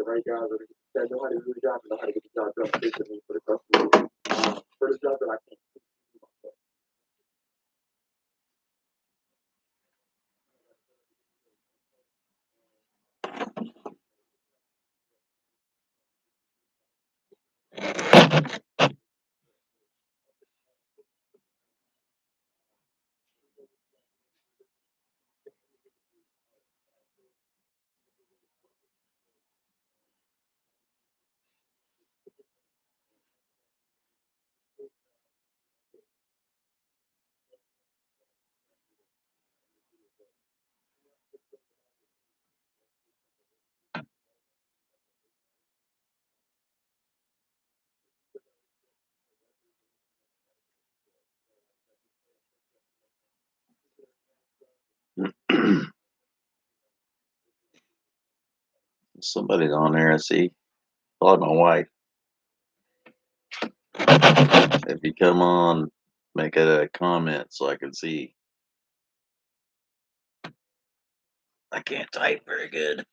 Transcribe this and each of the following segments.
right guys that know how to do the job and know how to get the job done efficiently for the customer. For the job that I can't do myself. Somebody's on there, I see. Probably my wife. If you come on, make a comment so I can see. I can't type very good.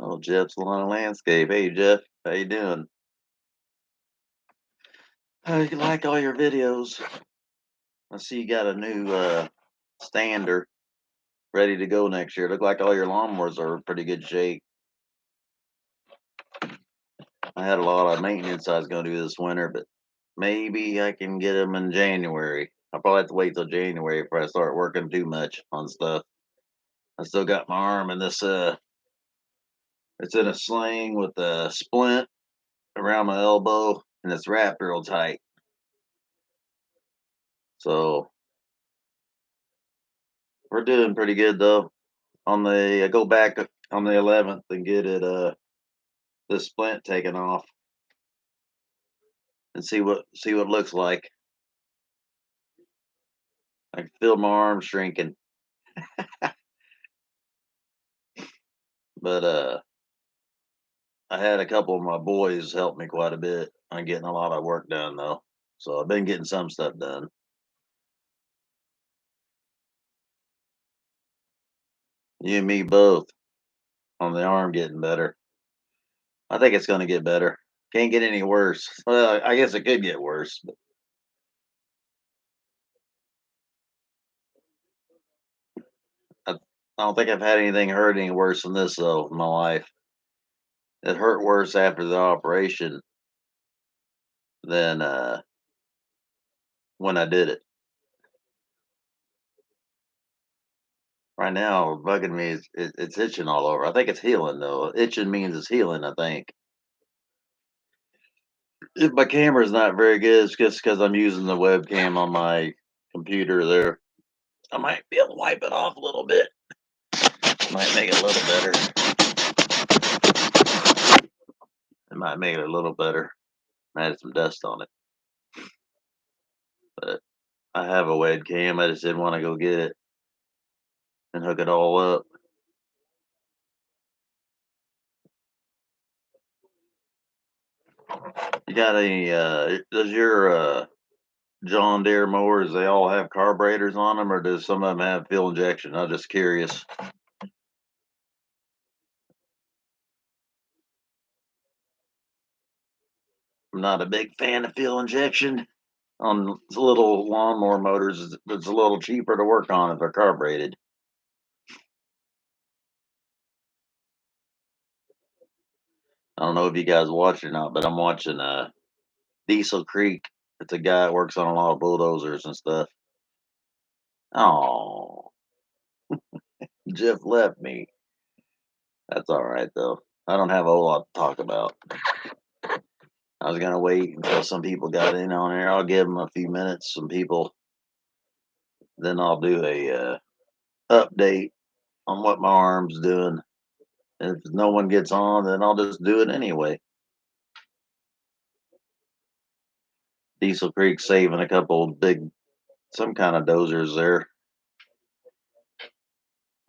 Oh, Jeff's Lawn and Landscape. Hey, Jeff. How you doing? I like all your videos. I see you got a new stander ready to go next year. Look like all your lawnmowers are in pretty good shape. I had a lot of maintenance I was going to do this winter, but maybe I can get them in January. I'll probably have to wait till January before I start working too much on stuff. I still got my arm in this it's in a sling with a splint around my elbow and it's wrapped real tight. So we're doing pretty good though. On the I go back on the 11th and get it the splint taken off and see what it looks like. I can feel my arm shrinking, but I had a couple of my boys help me quite a bit on getting a lot of work done though. So I've been getting some stuff done. You and me both on the arm getting better. I think it's going to get better. Can't get any worse. Well, I guess it could get worse. But I don't think I've had anything hurt any worse than this though in my life. It hurt worse after the operation than when I did it. Right now, bugging me is it's itching all over. I think it's healing though. Itching means it's healing. I think. If my camera's not very good, it's just because I'm using the webcam on my computer there. I might be able to wipe it off a little bit. Might make it a little better. It might make it a little better. I had some dust on it, but I have a webcam. I just didn't want to go get it and hook it all up. You got any? Does your John Deere mowers? They all have carburetors on them, or does some of them have fuel injection? I'm just curious. I'm not a big fan of fuel injection on little lawnmower motors. It's a little cheaper to work on if they're carbureted. I don't know if you guys watch or not, but I'm watching Diesel Creek. It's a guy that works on a lot of bulldozers and stuff. Oh, Jeff left me. That's all right though. I don't have a whole lot to talk about. I was gonna wait until some people got in on here. I'll give them a few minutes. Some people, then I'll do a update on what my arm's doing. And if no one gets on, then I'll just do it anyway. Diesel Creek saving a couple big, some kind of dozers there.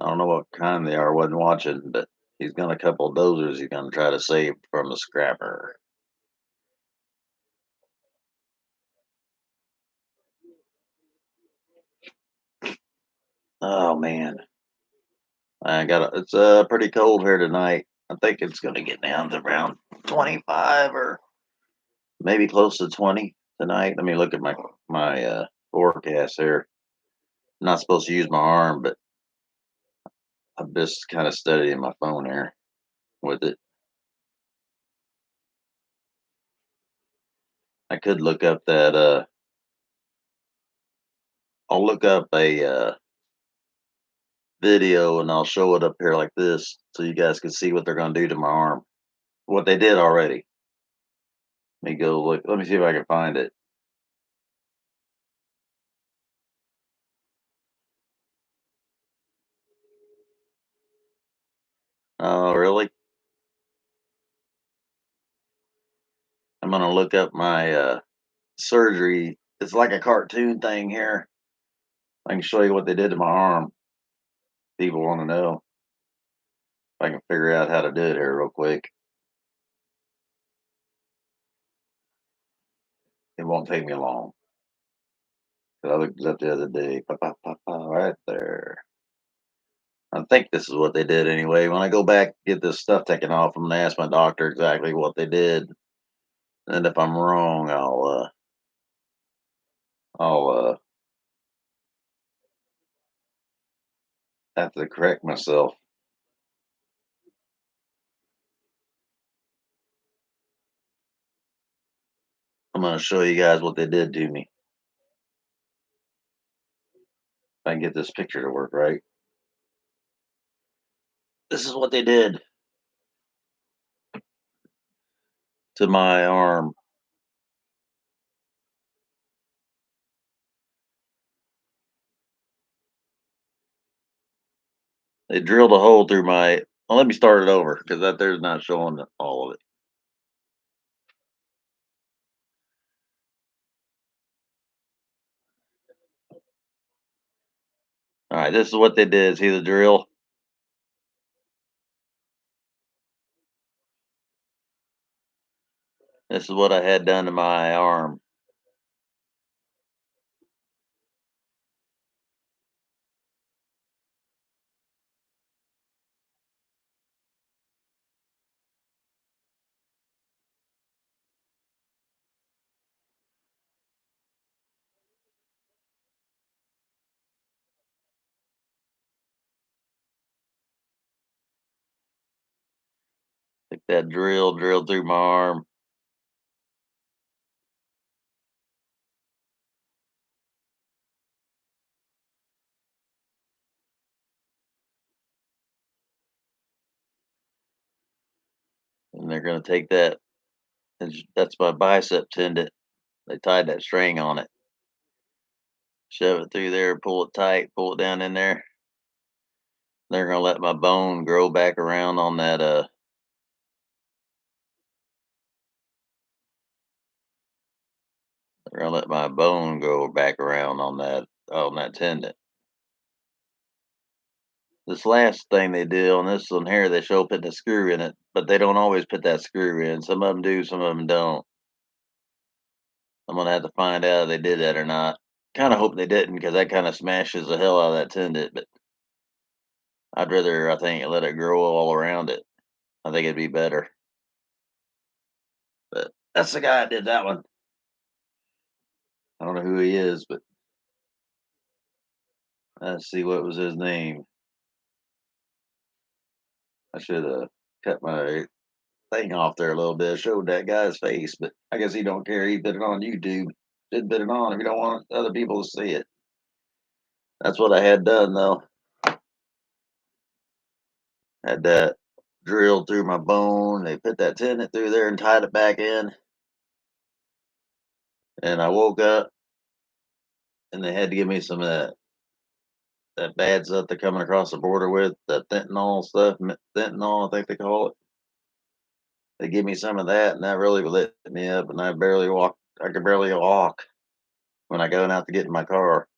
I don't know what kind they are. Wasn't watching, but he's got a couple of dozers he's gonna try to save from the scrapper. Oh man, it's pretty cold here tonight. I think it's gonna get down to around 25 or maybe close to 20 tonight. Let me look at my forecast here. Not supposed to use my arm, but I'm just kind of studying my phone here with it. I could look up that. I'll look up a video and I'll show it up here like this, so you guys can see what they're gonna do to my arm. What they did already. Let me go look. Let me see if I can find it. Oh, really? I'm gonna look up my surgery. It's like a cartoon thing here. I can show you what they did to my arm. People want to know if I can figure out how to do it here real quick. It won't take me long. 'Cause I looked it up the other day. Pa, pa, pa, pa, right there. I think this is what they did anyway. When I go back get this stuff taken off, I'm gonna ask my doctor exactly what they did. And if I'm wrong, I'll have to correct myself. I'm gonna show you guys what they did to me. If I can get this picture to work right. This is what they did to my arm. They drilled a hole through my. Well, let me start it over because that there's not showing all of it. All right, this is what they did. See the drill? This is what I had done to my arm. Took that drill, drilled through my arm. And they're gonna take that. That's my bicep tendon. They tied that string on it. Shove it through there, pull it tight, pull it down in there. They're gonna let my bone grow back around on that. They're gonna let my bone go back around on that tendon. This last thing they did on this one here, they show putting a screw in it, but they don't always put that screw in. Some of them do, some of them don't. I'm gonna have to find out if they did that or not. Kind of hope they didn't because that kind of smashes the hell out of that tendon. But I'd rather, I think, let it grow all around it. I think it'd be better. But that's the guy that did that one. I don't know who he is, but let's see what was his name. I should have cut my thing off there a little bit, showed that guy's face, but I guess he don't care. He put it on YouTube. Should put it on if you don't want other people to see it. That's what I had done though. Had that drilled through my bone. They put that tendon through there and tied it back in. And I woke up and they had to give me some of that bad stuff they're coming across the border with, the fentanyl stuff, fentanyl, I think they call it. They give me some of that, and that really lit me up. And I barely walk. I could barely walk when I going out to get in my car.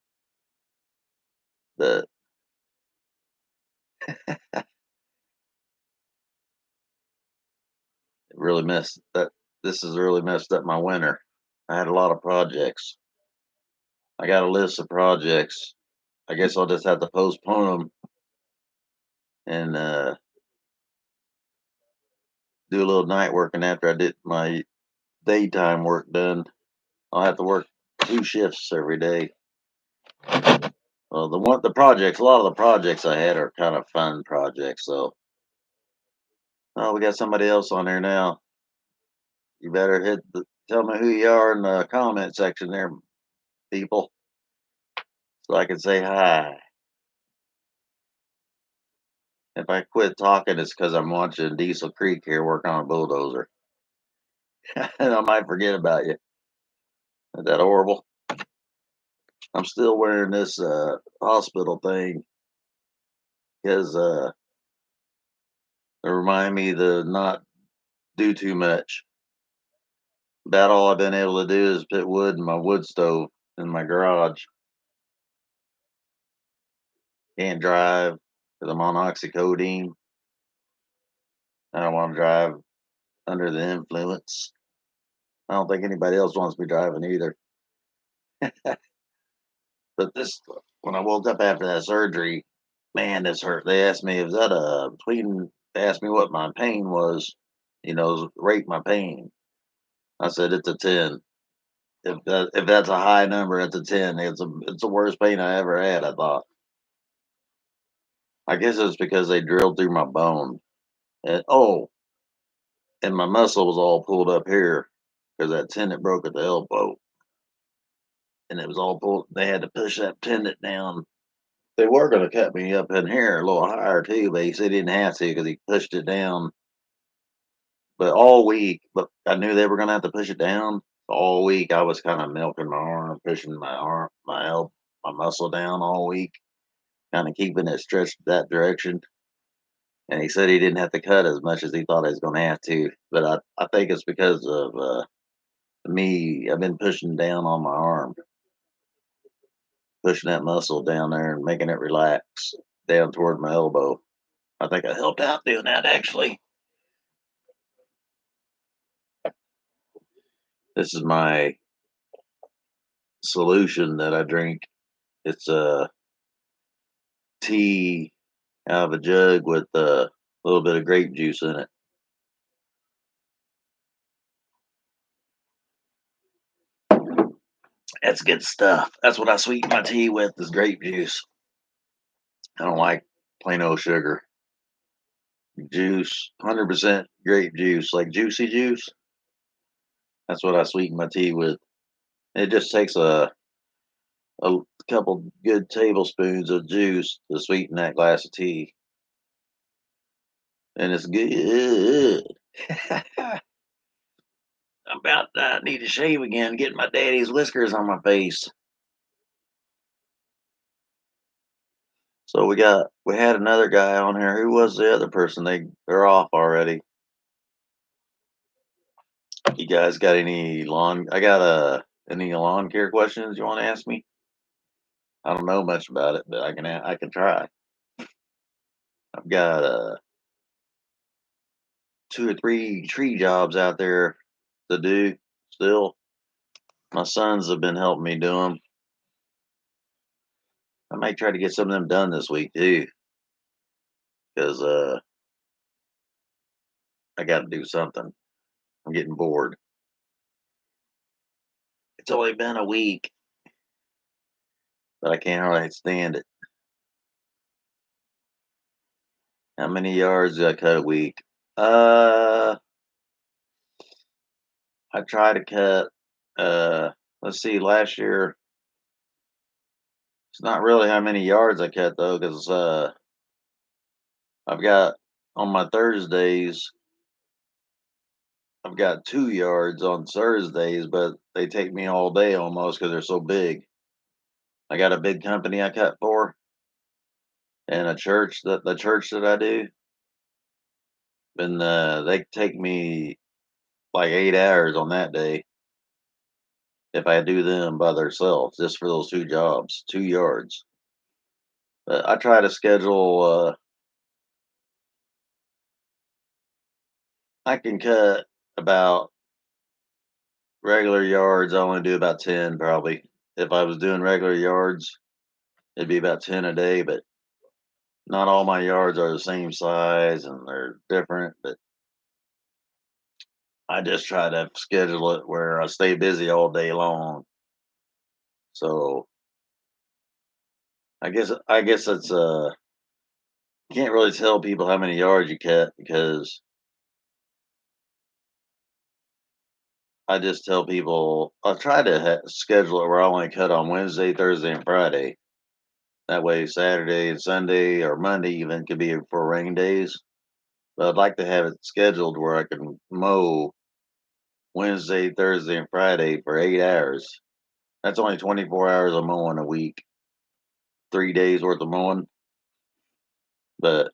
The really messed that. This has really messed up my winter. I had a lot of projects. I got a list of projects. I guess I'll just have to postpone them and do a little night working after I did my daytime work done. I'll have to work 2 shifts every day. Well, a lot of the projects I had are kind of fun projects. So, oh, we got somebody else on there now. You better tell me who you are in the comment section there, people, so I can say hi. If I quit talking, it's because I'm watching Diesel Creek here working on a bulldozer, and I might forget about you. Is that horrible? I'm still wearing this hospital thing because it remind me to not do too much. About all I've been able to do is put wood in my wood stove in my garage. Can't drive because I'm on oxycodone. I don't want to drive under the influence. I don't think anybody else wants me driving either. But when I woke up after that surgery, man, this hurt. They asked me, "Is that a between?" They asked me what my pain was. Rate my pain. I said it's a 10. If that's a high number, it's a 10. It's the worst pain I ever had. I thought. I guess it's because they drilled through my bone. And my muscle was all pulled up here because that tendon broke at the elbow, and it was all pulled. They had to push that tendon down. They were going to cut me up in here a little higher too, but he said he didn't have to because he pushed it down. But all week, but I knew they were going to have to push it down. All week, I was kind of milking my arm, pushing my muscle down all week, kind of keeping it stretched that direction. And he said he didn't have to cut as much as he thought he was going to have to. But I think it's because of me. I've been pushing down on my arm, pushing that muscle down there and making it relax down toward my elbow. I think I helped out doing that actually. This is my solution that I drink. It's a tea out of a jug with a little bit of grape juice in it. That's good stuff. That's what I sweeten my tea with is grape juice. I don't like plain old sugar. Juice, 100% grape juice, like juicy juice. That's what I sweeten my tea with. It just takes a couple good tablespoons of juice to sweeten that glass of tea, and it's good. I'm about need to shave again, getting my daddy's whiskers on my face. So we had another guy on here. Who was the other person? They're off already. You guys got any lawn? I got any lawn care questions you want to ask me? I don't know much about it, but I can try. I've got 2 or 3 tree jobs out there to do still. My sons have been helping me do them. I might try to get some of them done this week too, because I got to do something. I'm getting bored. It's only been a week, but I can't hardly stand it. How many yards do I cut a week? Uh, I try to cut. Let's see. Last year, it's not really how many yards I cut though, because I've got on my Thursdays. I've got 2 yards on Thursdays, but they take me all day almost because they're so big. I got a big company I cut for, and the church that I do, and they take me like 8 hours on that day if I do them by themselves, just for those 2 jobs, 2 yards. But I try to schedule. I can cut. about regular yards, I only do about 10 probably. If I was doing regular yards, it'd be about 10 a day, but not all my yards are the same size and they're different. But I just try to schedule it where I stay busy all day long. So I guess it's you can't really tell people how many yards you cut because I just tell people I try to schedule it where I only cut on Wednesday, Thursday, and Friday. That way, Saturday and Sunday or Monday even could be for rain days. But I'd like to have it scheduled where I can mow Wednesday, Thursday, and Friday for 8 hours. That's only 24 hours of mowing a week, 3 days worth of mowing. But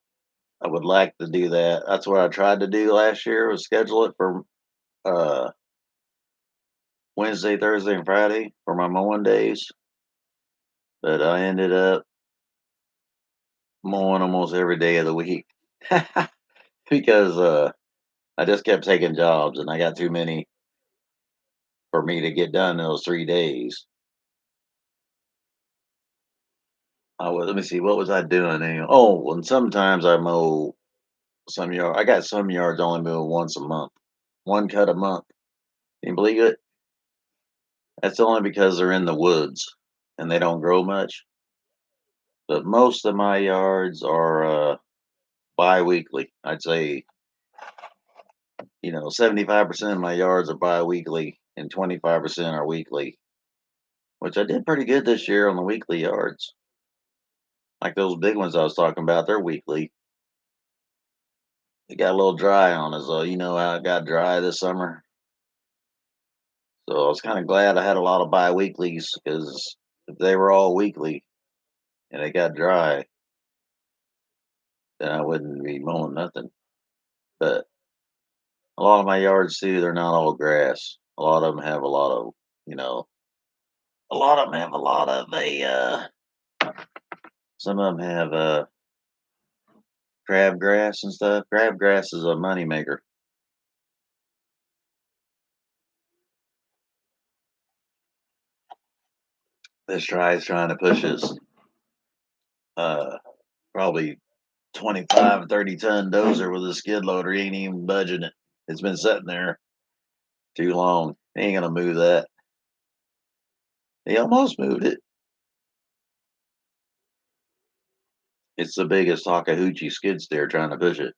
I would like to do that. That's what I tried to do last year was schedule it for uh, Wednesday, Thursday, and Friday for my mowing days. But I ended up mowing almost every day of the week because I just kept taking jobs and I got too many for me to get done in those 3 days. Let me see, what was I doing? Oh, and sometimes I mow some yard. I got some yards only mow once a month, one cut a month. Can you believe it? That's only because they're in the woods and they don't grow much. But most of my yards are bi-weekly. I'd say 75% of my yards are bi-weekly and 25% are weekly, which I did pretty good this year on the weekly yards. Like those big ones I was talking about, they're weekly. It got a little dry on us, though. You know how it got dry this summer. So I was kind of glad I had a lot of bi-weeklies because if they were all weekly and it got dry, then I wouldn't be mowing nothing. But a lot of my yards too, they're not all grass. A lot of them have a lot of, you know, a lot of them have a lot of some of them have crabgrass and stuff. Crabgrass is a moneymaker. This guy's trying to push his uh probably 25, 30 ton dozer with a skid loader. He ain't even budging it. It's been sitting there too long. He ain't gonna move that. He almost moved it. It's the biggest Takahuchi skid steer trying to push it.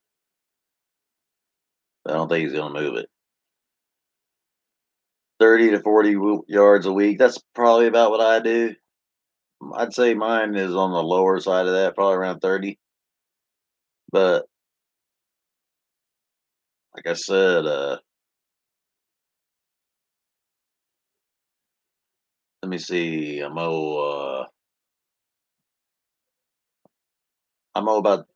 I don't think he's gonna move it. 30 to 40 yards a week. That's probably about what I do. I'd say mine is on the lower side of that, probably around 30. But like I said, let me see. I mow about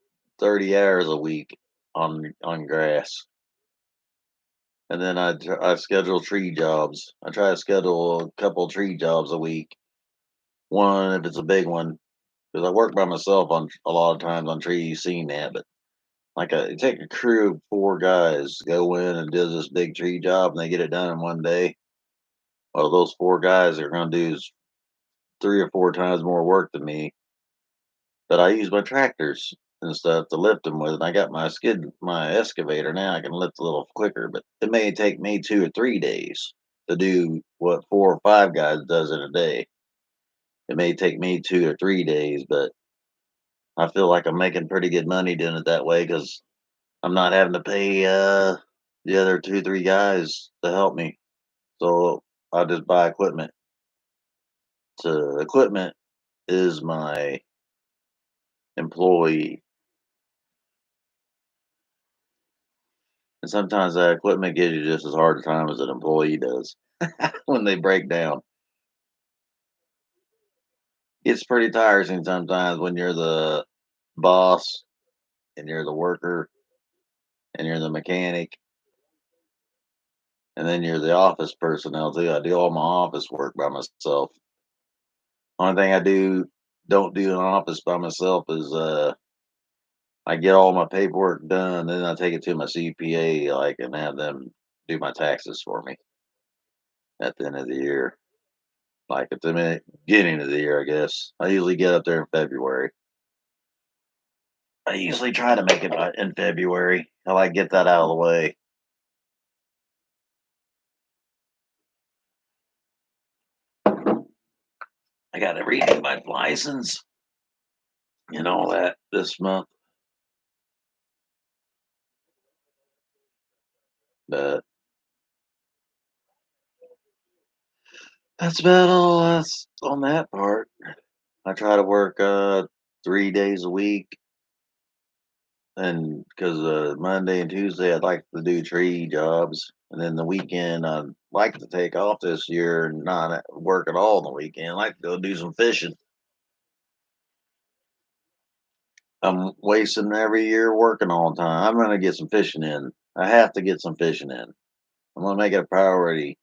30 hours a week on grass, and then I schedule tree jobs. I try to schedule a couple tree jobs a week. One if it's a big one, because I work by myself on a lot of times on trees. You've seen that, but like you take a crew of 4 guys, go in and do this big tree job, and they get it done in one day. Well, those 4 guys are going to do is 3 or 4 times more work than me, but I use my tractors and stuff to lift them with. And I got my excavator now. I can lift a little quicker, but it may take me 2 or 3 days to do what 4 or 5 guys does in a day. It may take me 2 or 3 days, but I feel like I'm making pretty good money doing it that way because I'm not having to pay the other 2, 3 guys to help me. So I just buy equipment. So equipment is my employee. And sometimes that equipment gives you just as hard a time as an employee does when they break down. It's pretty tiresome sometimes when you're the boss and you're the worker and you're the mechanic and then you're the office personnel too. I do all my office work by myself. Only thing I don't do in office by myself is I get all my paperwork done, then I take it to my CPA like and have them do my taxes for me at the end of the year. Like at the beginning of the year, I guess. I usually get up there in February. I usually try to make it in February. I like get that out of the way. I got to renew my license and all that this month. But that's about all that's on that part. I try to work 3 days a week, and because Monday and Tuesday I'd like to do tree jobs, and then the weekend I'd like to take off this year and not work at all on the weekend. I'd like to go do some fishing. I'm wasting every year working all the time. I'm gonna get some fishing in. I have to get some fishing in. I'm gonna make it a priority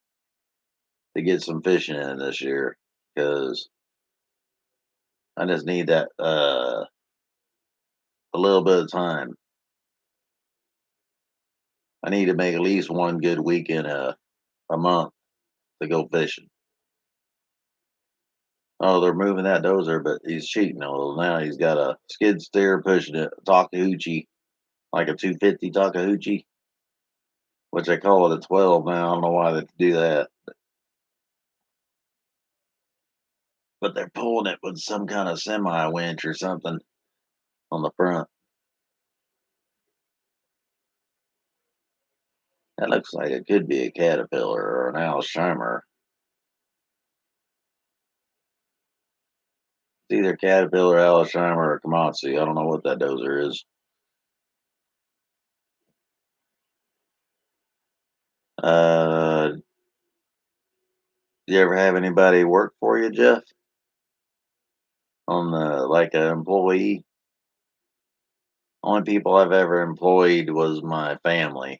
to get some fishing in this year because I just need that a little bit of time. I need to make at least one good weekend a month to go fishing. Oh, they're moving that dozer, but he's cheating a little now. He's got a skid steer pushing it, Takeuchi, like a 250 Takeuchi, which they call it a 12 now. I don't know why they do that, but they're pulling it with some kind of semi winch or something on the front. That looks like it could be a Caterpillar or an Alsheimer. It's either Caterpillar, Alsheimer, or Komatsu. I don't know what that dozer is. Uh, you ever have anybody work for you, Jeff? On the like an employee? Only people I've ever employed was my family.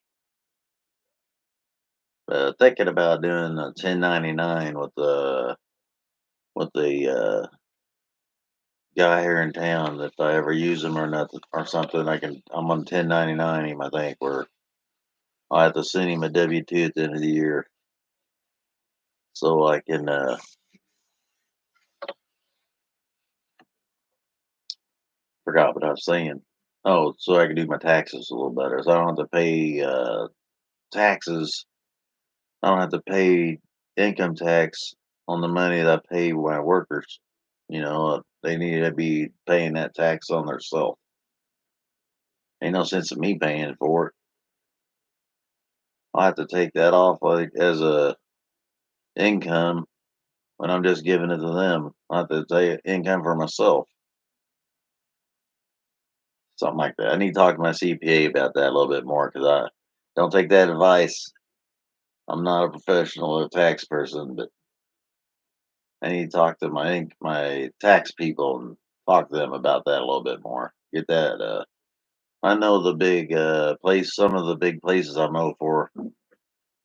Thinking about doing a 1099 with the guy here in town. If I ever use him or nothing or something, I'm on 1099 him. I think where I have to send him a W-2 at the end of the year, so I can forgot what I was saying. Oh, so I can do my taxes a little better. So I don't have to pay taxes. I don't have to pay income tax on the money that I pay my workers. They need to be paying that tax on themselves. Ain't no sense in me paying for it. I have to take that off like as a income when I'm just giving it to them. I have to take income for myself. Something like that. I need to talk to my CPA about that a little bit more because I don't take that advice. I'm not a professional tax person, but I need to talk to my tax people and talk to them about that a little bit more. Get that. I know the big place. Some of the big places I mow for,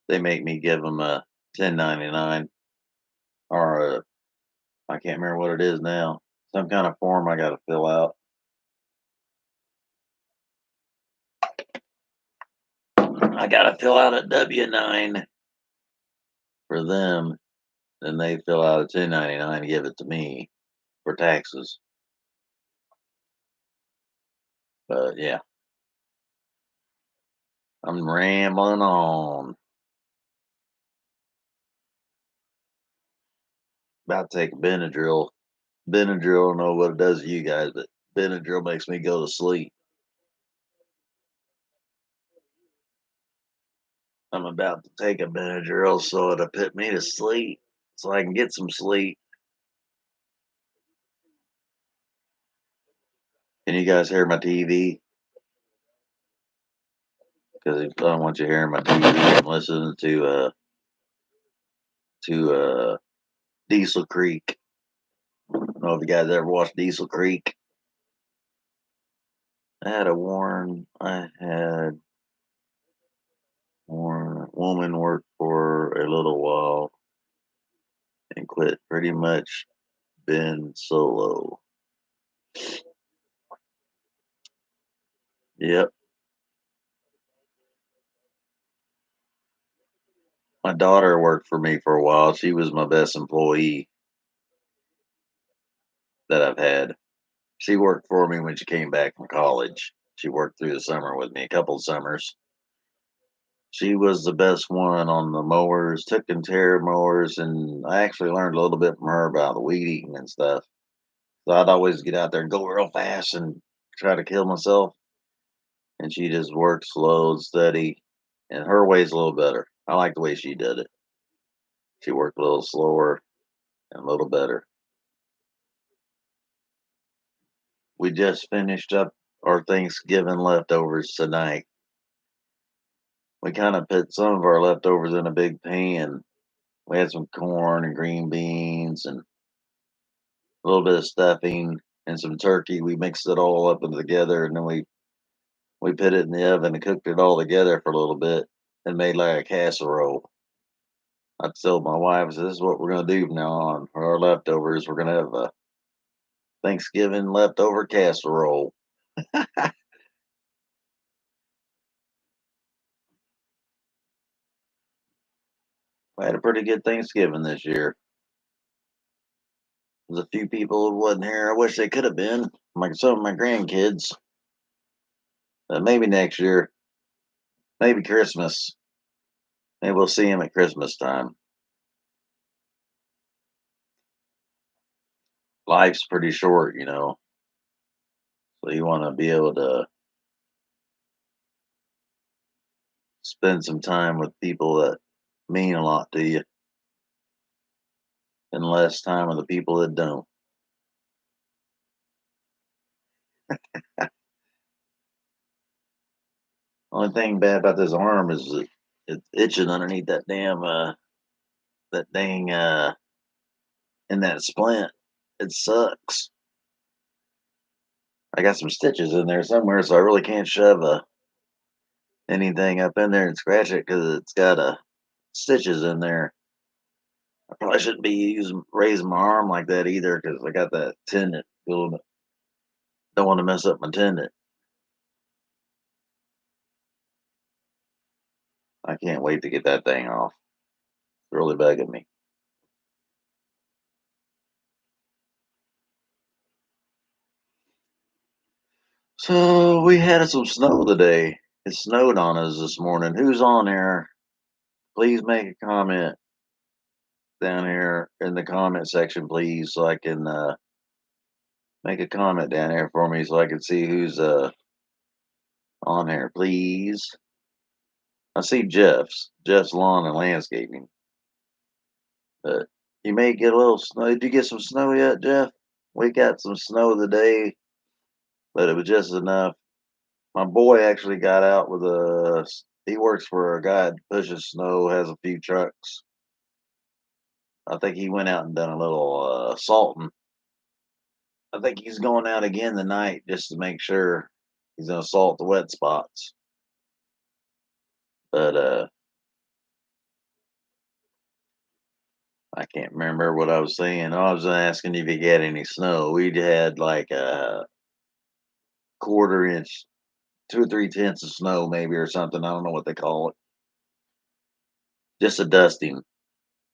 they make me give them a 1099 or I can't remember what it is now. Some kind of form I got to fill out. I got to fill out a W-9 for them, then they fill out a 1099 and give it to me for taxes. But yeah, I'm rambling on. About to take a Benadryl. Benadryl, I don't know what it does to you guys, but Benadryl makes me go to sleep. I'm about to take a Benadryl so it'll put me to sleep so I can get some sleep. Can you guys hear my TV? Because I don't want you hearing my TV. I'm listening to Diesel Creek. I don't know if you guys ever watched Diesel Creek. I had Warren woman work for a little while and quit. Pretty much been solo. Yep. daughter worked for me for a while. She was my best employee that I've had. She worked for me when she came back from college. She worked through the summer with me, a couple of summers. She was the best one on the mowers, taking care of mowers, and I actually learned a little bit from her about the weed eating and stuff. So I'd always get out there and go real fast and try to kill myself, and she just worked slow and steady, and her way's a little better. I like the way she did it. She worked a little slower and a little better. We just finished up our Thanksgiving leftovers tonight. We kind of put some of our leftovers in a big pan. We had some corn and green beans and a little bit of stuffing and some turkey. We mixed it all up and together, and then we put it in the oven and cooked it all together for a little bit and made like a casserole. I told my wife, I said, "This is what we're gonna do from now on. For our leftovers, we're gonna have a Thanksgiving leftover casserole." I had a pretty good Thanksgiving this year. There's a few people who wasn't here. I wish they could have been. Like some of my grandkids. Maybe next year. Maybe Christmas. Maybe we'll see them at Christmas time. Life's pretty short, so you want to be able to spend some time with people that mean a lot to you and less time with the people that don't. Only thing bad about this arm is that it's itching underneath that damn that dang in that splint. It sucks. I got some stitches in there somewhere, so I really can't shove anything up in there and scratch it because it's got stitches in there. I probably shouldn't be raising my arm like that either because I got that tendon. Don't want to mess up my tendon. I can't wait to get that thing off. It's really bugging me. So we had some snow today. It snowed on us this morning. Who's on there? Please make a comment down here in the comment section, please, so I can make a comment down there for me so I can see who's on here, please. I see Jeff's lawn and landscaping, but you may get a little snow. Did you get some snow yet, Jeff? We got some snow today, but it was just enough. My boy actually got out with he works for a guy that pushes snow, has a few trucks. I think he went out and done a little salting. I think he's going out again tonight just to make sure he's gonna salt the wet spots. But I can't remember what I was saying. I was asking if he had any snow. We'd had like a quarter inch, 2 or 3 tenths of snow, maybe, or something. I don't know what they call it. Just a dusting,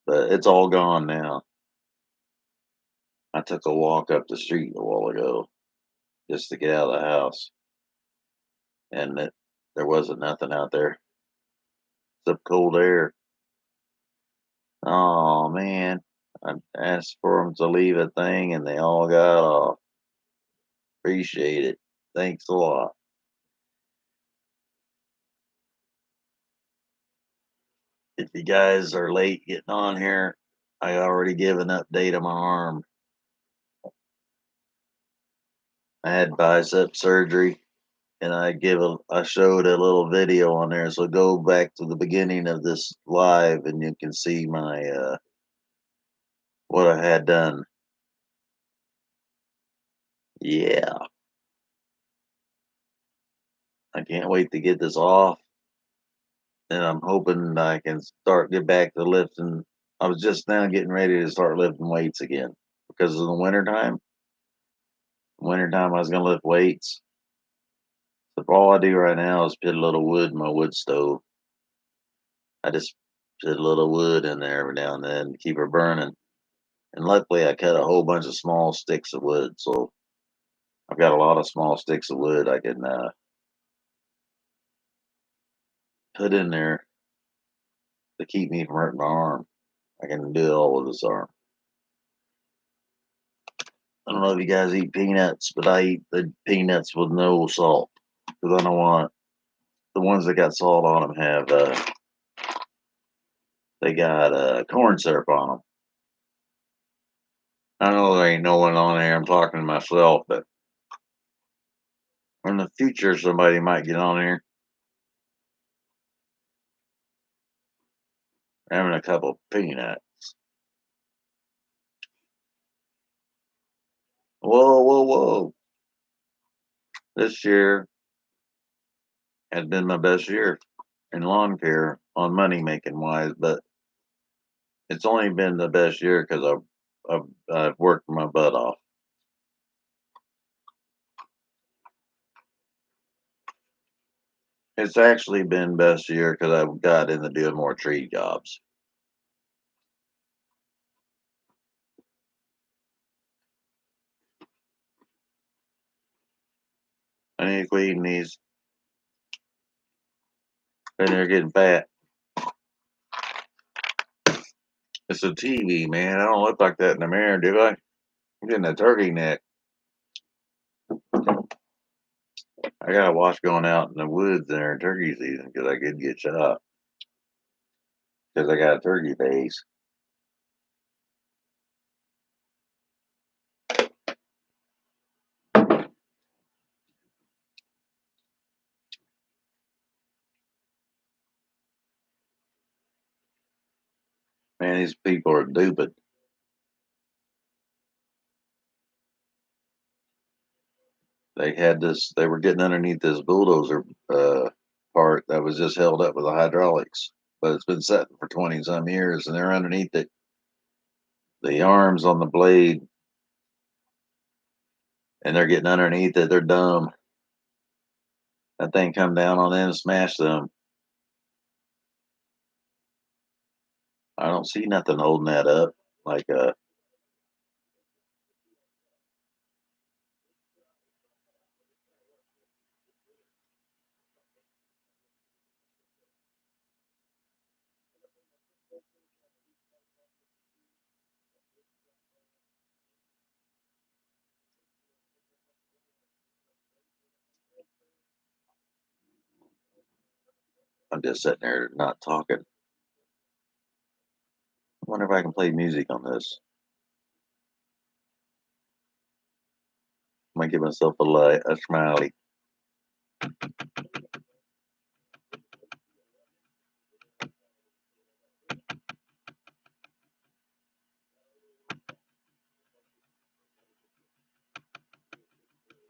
but it's all gone now. I took a walk up the street a while ago just to get out of the house, and there wasn't nothing out there except cold air. Oh man, I asked for them to leave a thing, and they all got off. Appreciate it. Thanks a lot. If you guys are late getting on here, I already give an update on my arm. I had bicep surgery, and I showed a little video on there. So go back to the beginning of this live, and you can see my what I had done. Yeah, I can't wait to get this off, and I'm hoping I can get back to lifting. I was just now getting ready to start lifting weights again because of the wintertime. Wintertime, I was gonna lift weights. So all I do right now is put a little wood in my wood stove. I just Put a little wood in there every now and then to keep her burning. And luckily, I cut a whole bunch of small sticks of wood, so I've got a lot of small sticks of wood I can put in there to keep me from hurting my arm. I can do it all with this arm. I don't know if you guys eat peanuts, but I eat the peanuts with no salt because I don't want the ones that got salt on them have they got corn syrup on them. I know there ain't no one on there. I'm talking to myself, but in the future, somebody might get on here having a couple peanuts. Whoa, whoa, whoa! This year has been my best year in lawn care on money making wise, but it's only been the best year because I've worked my butt off. It's actually been best year because I've got into doing more tree jobs. I need to quit eating these. And they're getting fat. It's a TV, man. I don't look like that in the mirror, do I? I'm getting a turkey neck. I gotta watch going out in the woods during turkey season because I could get shot because I got a turkey face. Man, these people are stupid. They had this. They were getting underneath this bulldozer part that was just held up with the hydraulics, but it's been sitting for 20 some years, and they're underneath it. The arms on the blade, and they're getting underneath it. They're dumb. That thing come down on them and smash them. I don't see nothing holding that up. Like I'm just sitting there not talking. I wonder if I can play music on this. I might give myself a smiley.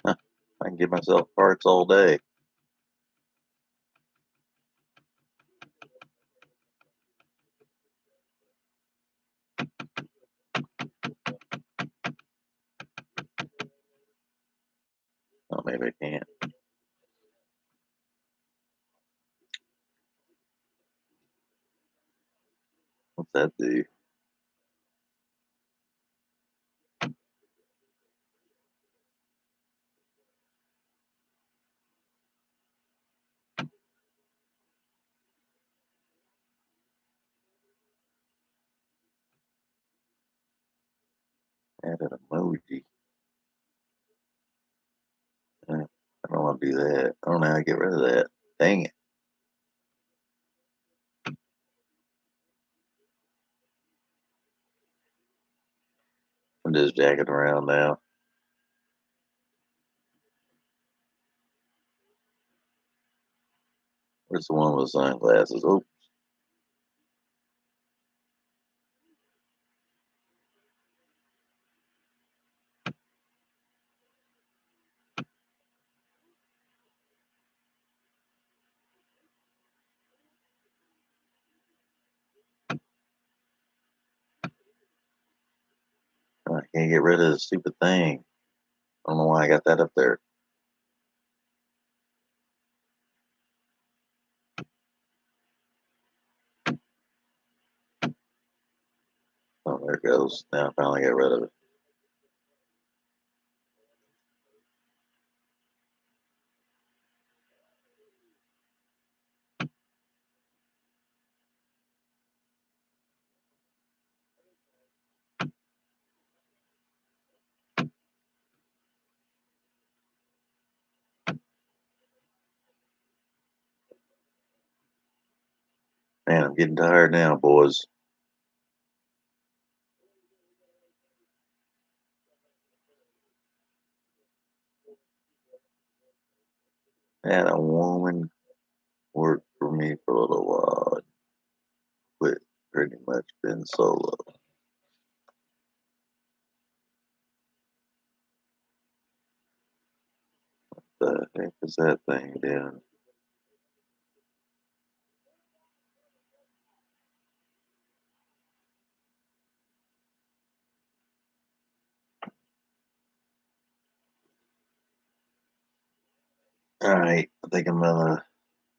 Huh, I can give myself parts all day. Oh, maybe I can't. What's that do? Add an emoji. I don't want to do that. I don't know how to get rid of that. Dang it. I'm just jacking around now. Where's the one with sunglasses? Oh, I can't get rid of the stupid thing. I don't know why I got that up there. Oh, there it goes. Now I finally got rid of it. Man, I'm getting tired now, boys. Had a woman work for me for a little while. Quit pretty much been solo. The heck is that thing doing? All right, I think I'm gonna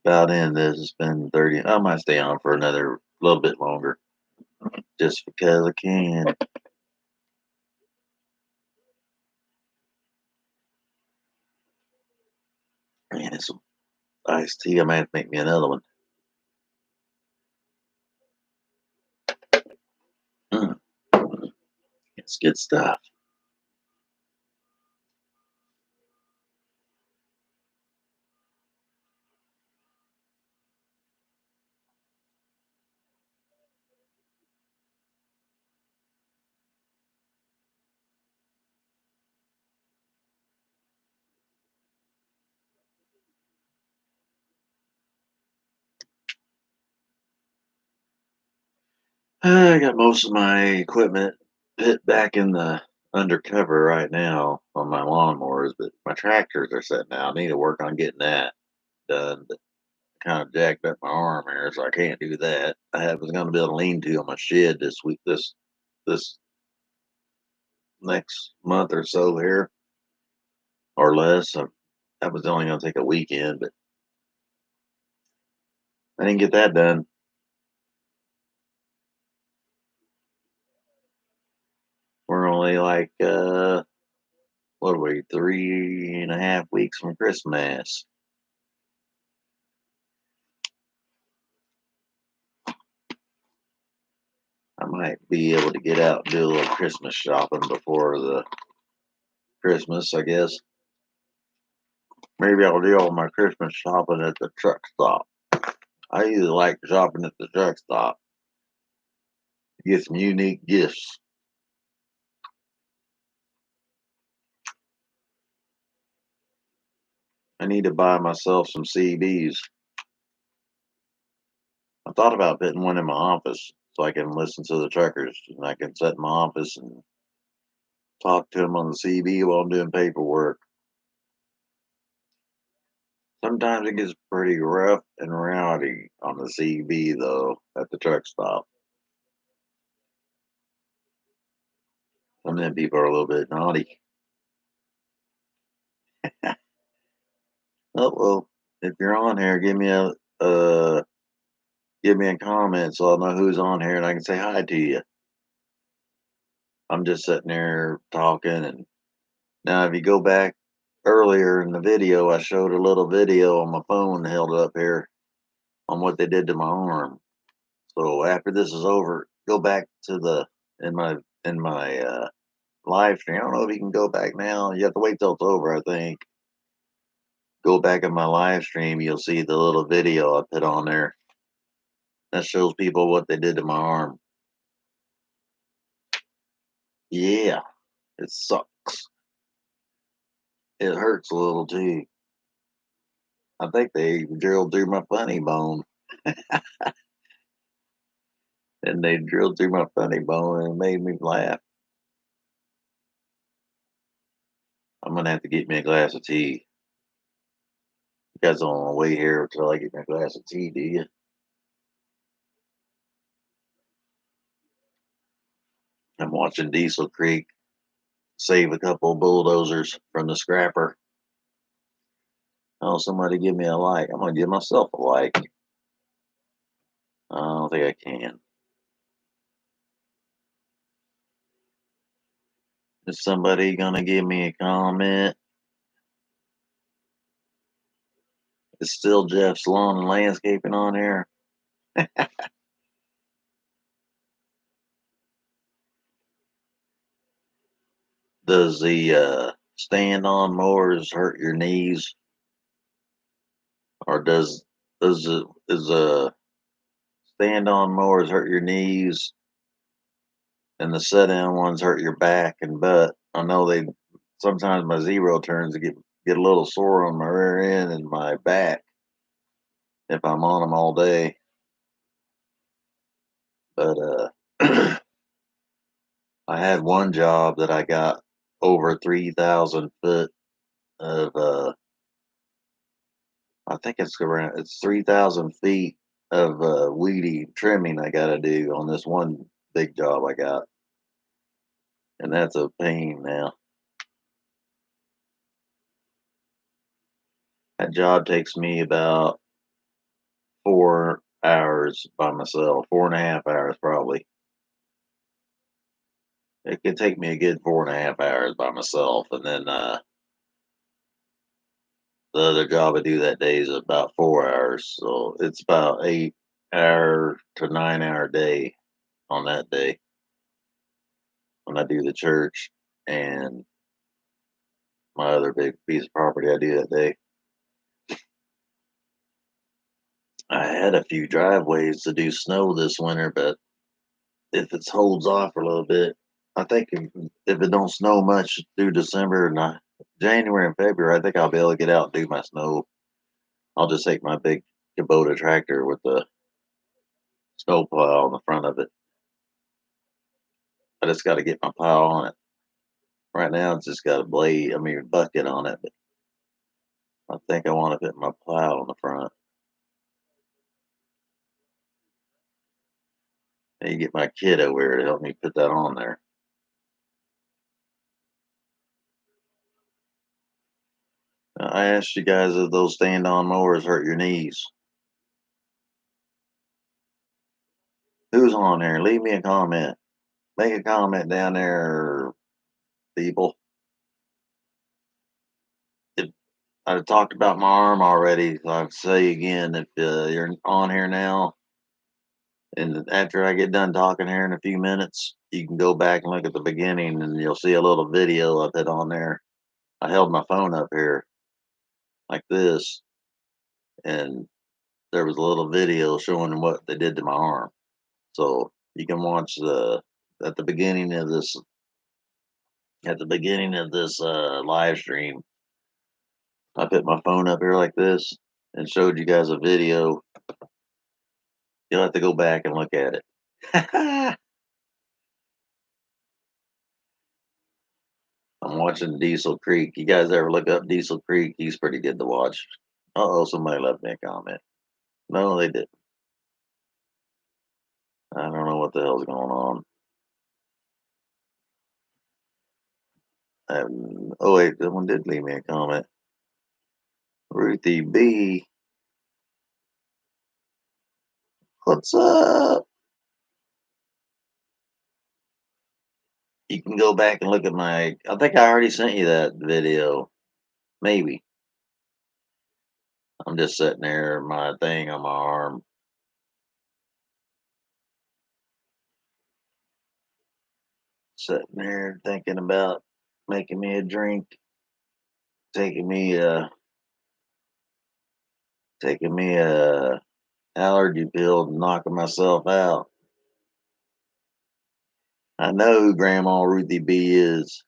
about end this. It's been 30. I might stay on for another little bit longer, just because I can. Man, it's some iced tea. I might have to make me another one. Mm, it's good stuff. I got most of my equipment put back in the undercover right now on my lawnmowers, but my tractors are sitting out. I need to work on getting that done. But kind of jacked up my arm here, so I can't do that. Was going to build a lean-to on my shed this week, this next month or so here, or less. So that was only going to take a weekend, but I didn't get that done. We're only like what are we, 3.5 weeks from Christmas. I might be able to get out and do a little Christmas shopping before the Christmas, I guess. Maybe I'll do all my Christmas shopping at the truck stop. I usually like shopping at the truck stop. Get some unique gifts. I need to buy myself some CDs. I thought about putting one in my office so I can listen to the truckers and I can sit in my office and talk to them on the CB while I'm doing paperwork. Sometimes it gets pretty rough and rowdy on the CB though at the truck stop. Some of them people are a little bit naughty. Oh well, if you're on here, give me a comment so I'll know who's on here and I can say hi to you. I'm just sitting there talking, and now if you go back earlier in the video, I showed a little video on my phone held up here on what they did to my arm. So after this is over, go back to the in my live stream. I don't know if you can go back now. You have to wait till it's over, I think. Go back in my live stream, you'll see the little video I put on there. That shows people what they did to my arm. Yeah, it sucks. It hurts a little too. I think they drilled through my funny bone. And they drilled through my funny bone and it made me laugh. I'm gonna have to get me a glass of tea. You guys don't want to wait here until I get me a glass of tea, do you? I'm watching Diesel Creek save a couple of bulldozers from the scrapper. Oh, somebody give me a like. I'm gonna give myself a like. I don't think I can. Is somebody gonna give me a comment? Is still Jeff's Lawn and Landscaping on here? Does the stand-on mowers hurt your knees, or does it is stand-on mowers hurt your knees, and the set-in ones hurt your back and butt? I know they sometimes my zero turns get a little sore on my rear end and my back if I'm on them all day. But I had one job that I got over 3,000 foot of I think it's 3,000 feet of weedy trimming I got to do on this one big job I got, and that's a pain now. That job takes me about 4 hours by myself, 4.5 hours probably. It could take me a good 4.5 hours by myself, and then the other job I do that day is about 4 hours, so it's about 8 hour to 9 hour day on that day when I do the church and my other big piece of property I do that day. I had a few driveways to do snow this winter, but if it holds off for a little bit, I think if it don't snow much through December and January and February, I think I'll be able to get out and do my snow. I'll just take my big Kubota tractor with the snow plow on the front of it. I just got to get my plow on it. Right now, it's just got a bucket on it, but I think I want to put my plow on the front. And you get my kid over here to help me put that on there. I asked you guys if those stand-on mowers hurt your knees. Who's on there? Leave me a comment. Make a comment down there, people. If I talked about my arm already, so I'll say again, if you're on here now, and after I get done talking here in a few minutes, you can go back and look at the beginning, and you'll see a little video I put on there. I held my phone up here like this, and there was a little video showing what they did to my arm. So you can watch at the beginning of this live stream. I put my phone up here like this and showed you guys a video. You'll have to go back and look at it. I'm watching Diesel Creek. You guys ever look up Diesel Creek? He's pretty good to watch. Oh, somebody left me a comment. No, they didn't. I don't know what the hell's going on. Oh wait, someone did leave me a comment. Ruthie B, what's up? You can go back and look at I think I already sent you that video. Maybe. I'm just sitting there, my thing on my arm. Sitting there thinking about making me a drink, taking me a allergy pill, knocking myself out. I know who Grandma Ruthie B is.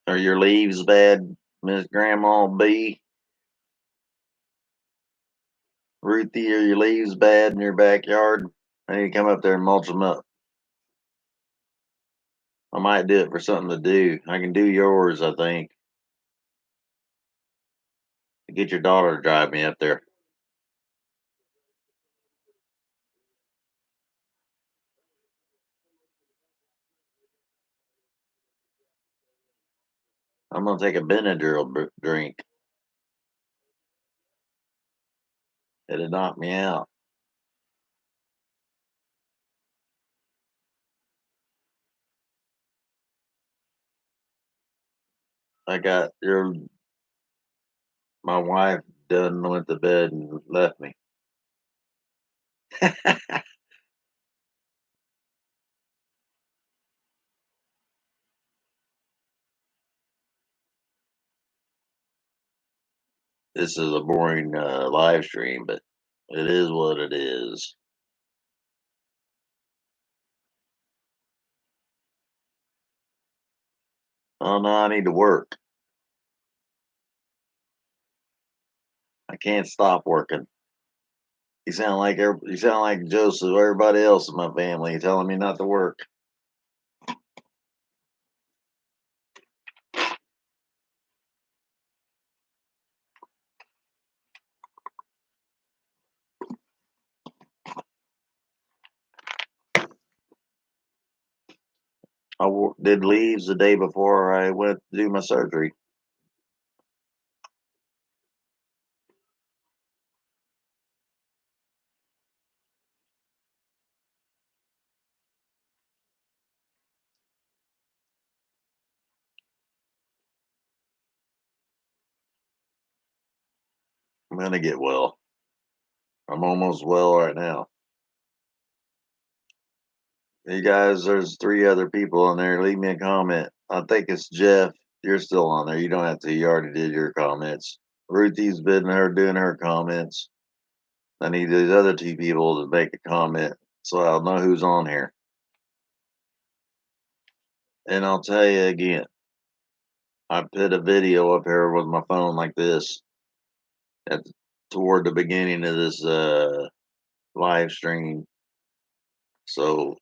Are your leaves bad, Miss Grandma B? Ruthie, are your leaves bad in your backyard? I need to come up there and mulch them up. I might do it for something to do. I can do yours, I think. Get your daughter to drive me up there. gonna take a Benadryl drink. It'll knock me out. I got your my wife done went to bed and left me. This is a boring live stream, but it is what it is. Oh no, I need to work. I can't stop working. You sound like Joseph. Everybody else in my family telling me not to work. Did leaves the day before I went to do my surgery. I'm gonna get well. I'm almost well right now. You guys, there's 3 other people on there. Leave me a comment. I think it's Jeff. You're still on there. You don't have to. You already did your comments. Ruthie's been there doing her comments. I need these other 2 people to make a comment so I'll know who's on here. And I'll tell you again, I put a video up here with my phone like this at toward the beginning of this live stream. So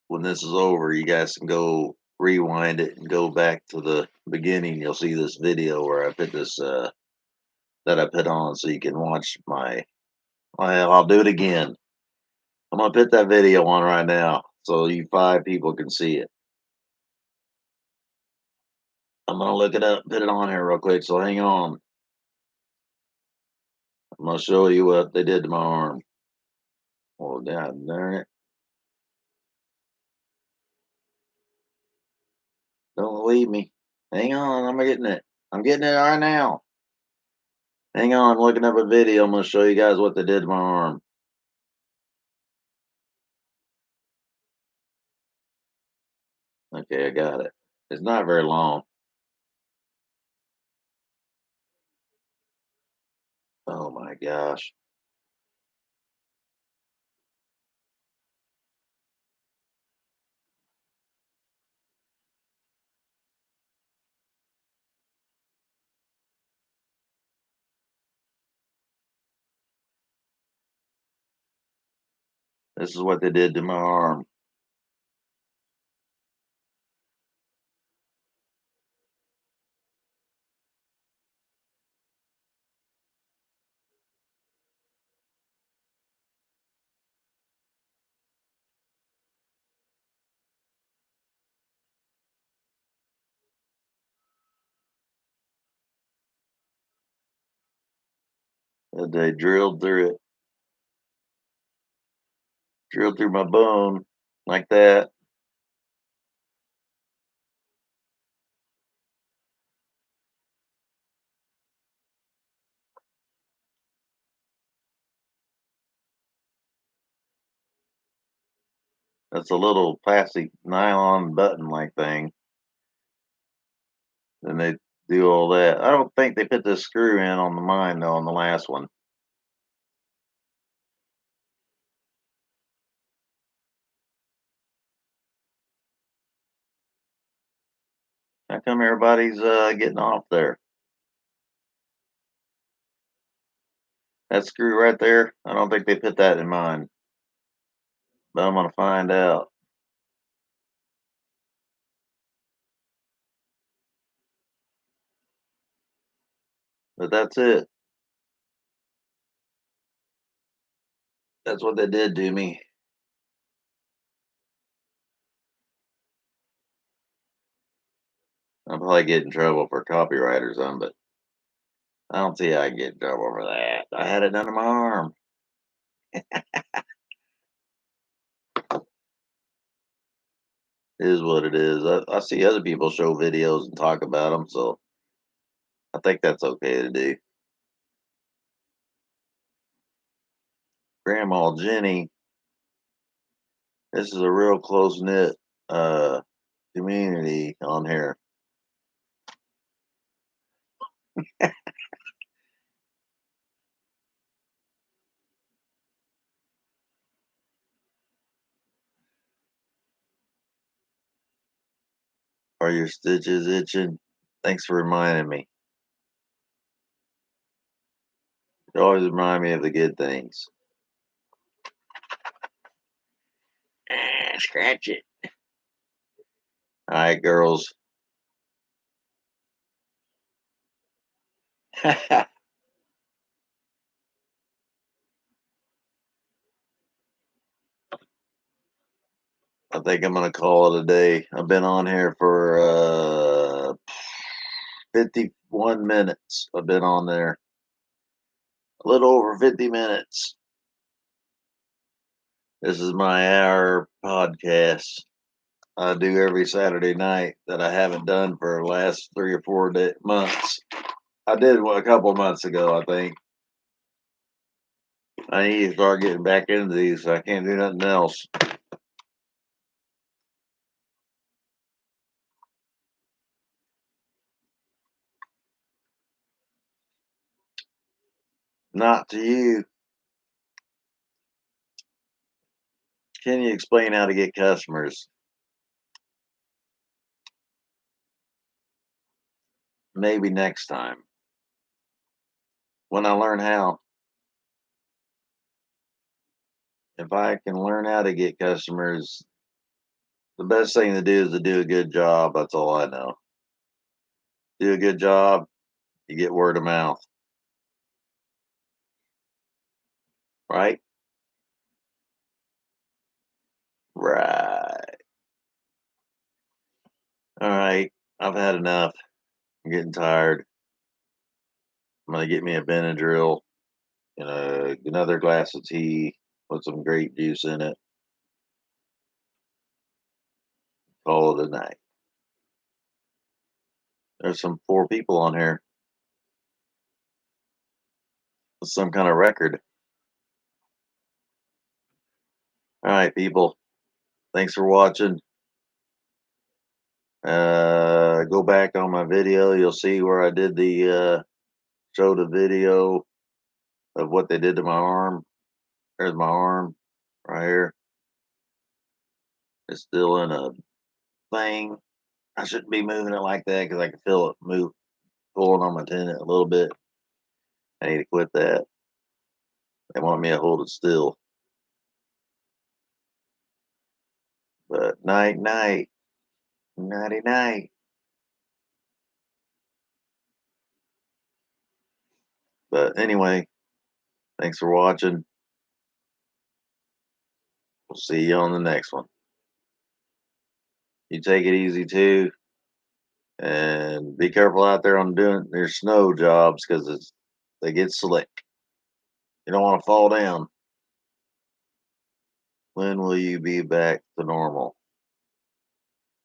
when this is over, you guys can go rewind it and go back to the beginning. You'll see this video where I put this that I put on, so you can watch my. Well, I'll do it again. I'm gonna put that video on right now, so you 5 people can see it. I'm gonna look it up, put it on here real quick. So hang on. I'm gonna show you what they did to my arm. Oh, God darn it! Don't leave me. Hang on, I'm getting it. I'm getting it right now. Hang on, I'm looking up a video. I'm gonna show you guys what they did to my arm. Okay, I got it. It's not very long. Oh my gosh. This is what they did to my arm. They drilled through it, drilled through my bone like that. That's a little plastic nylon button like thing. Then they do all that. I don't think they put the screw in on the mine though, on the last one. How come everybody's getting off there? That screw right there, I don't think they put that in mine. But I'm gonna find out. But that's it. That's what they did to me. I'll probably get in trouble for copyright or something, but I don't see how I can get in trouble for that. I had it under my arm. It is what it is. I see other people show videos and talk about them, so I think that's okay to do. Grandma Jenny, this is a real close knit community on here. Are your stitches itching? Thanks for reminding me. You always remind me of the good things. Scratch it. All right, girls. I think I'm gonna call it a day. I've been on here for 51 minutes. I've been on there a little over 50 minutes. This is my hour podcast I do every Saturday night that I haven't done for the last 3 or 4 months. I did one a couple of months ago, I think. I need to start getting back into these. So I can't do nothing else. Not to you. Can you explain how to get customers? Maybe next time. When I learn how. If I can learn how to get customers, the best thing to do is to do a good job. That's all I know. Do a good job, you get word of mouth. Right? Right. All right. I've had enough. I'm getting tired. I'm gonna get me a Benadryl and another glass of tea with some grape juice in it. Call it a night. There's some poor people on here with some kind of record. All right, people. Thanks for watching. Go back on my video. You'll see where I did the show the video of what they did to my arm. There's my arm right here. It's still in a thing. I shouldn't be moving it like that because I can feel it pulling on my tendon a little bit. I need to quit that. They want me to hold it still. But night, night, nighty, night. But anyway, thanks for watching. We'll see you on the next one. You take it easy too. And be careful out there on doing your snow jobs because they get slick. You don't want to fall down. When will you be back to normal?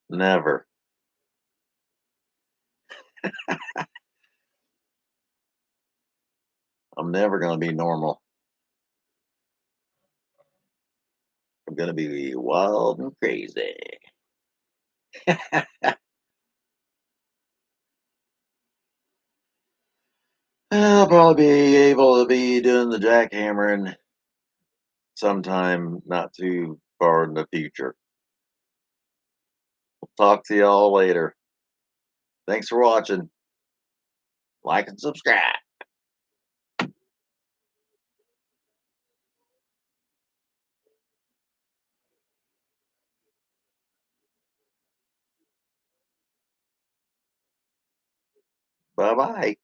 Never. I'm never going to be normal. I'm going to be wild and crazy. I'll probably be able to be doing the jackhammering sometime not too far in the future. We'll talk to y'all later. Thanks for watching. Like and subscribe. Bye bye.